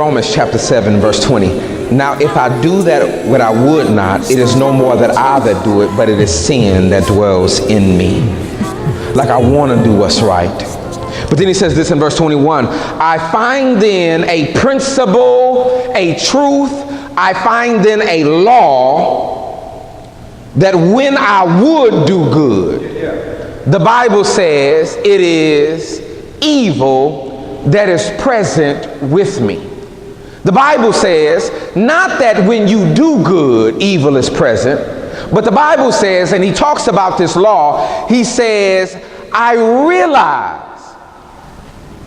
Romans chapter 7 verse 20. Now if I do that what I would not, it is no more that I that do it, but it is sin that dwells in me. Like I want to do what's right. But then he says this in verse 21. I find then a principle, a truth, I find then a law that when I would do good, the Bible says it is evil that is present with me. The Bible says, not that when you do good, evil is present, but the Bible says, and he talks about this law, he says, I realize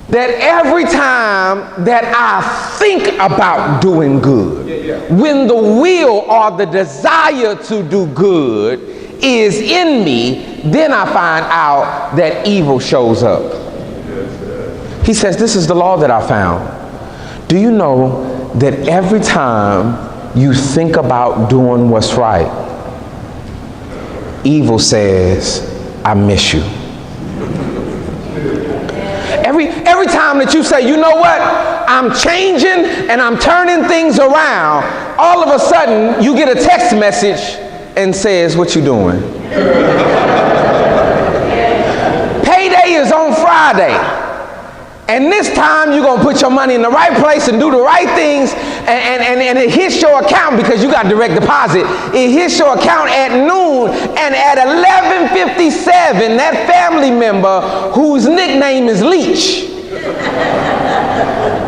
that every time that I think about doing good, when the will or the desire to do good is in me, then I find out that evil shows up. He says, this is the law that I found. Do you know that every time you think about doing what's right, evil says, I miss you. Every time that you say, you know what, I'm changing and I'm turning things around, all of a sudden you get a text message and says, what you doing? Payday is on Friday. And this time you're going to put your money in the right place and do the right things, and it hits your account because you got direct deposit. It hits your account at noon, and at 11:57, that family member whose nickname is Leech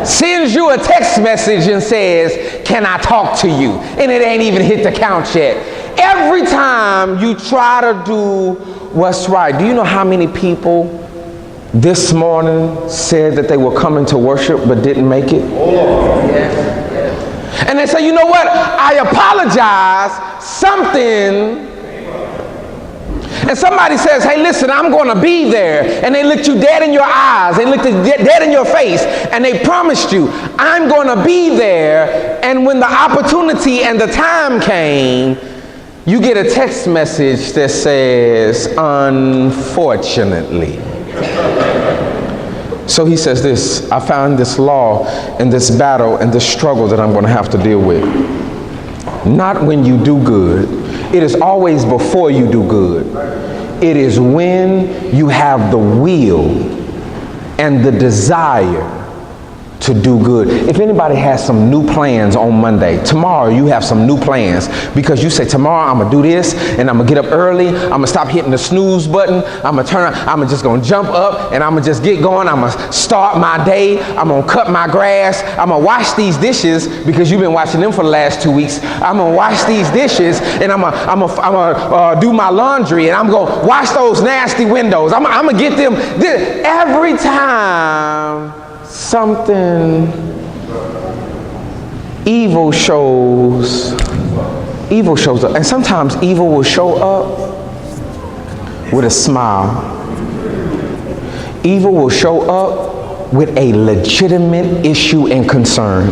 sends you a text message and says, can I talk to you? And it ain't even hit the account yet. Every time you try to do what's right, do you know how many people this morning said that they were coming to worship but didn't make it? And they say, you know what, I apologize, something. And somebody says, hey, listen, I'm going to be there. And they looked you dead in your eyes. They looked dead in your face. And they promised you, I'm going to be there. And when the opportunity and the time came, you get a text message that says, unfortunately. So he says this, I found this law and this battle and this struggle that I'm going to have to deal with. Not when you do good. It is always before you do good. It is when you have the will and the desire to do good. If anybody has some new plans on Monday, tomorrow you have some new plans because you say, tomorrow I'm gonna do this and I'm gonna get up early, I'm gonna stop hitting the snooze button, I'm gonna just gonna jump up and I'm gonna just get going, I'm gonna start my day, I'm gonna cut my grass, I'm gonna wash these dishes because you've been washing them for the last 2 weeks. I'm gonna wash these dishes and I'm gonna do my laundry and I'm gonna wash those nasty windows. I'm gonna get them every time something evil shows up. And sometimes evil will show up with a smile. Evil will show up with a legitimate issue and concern.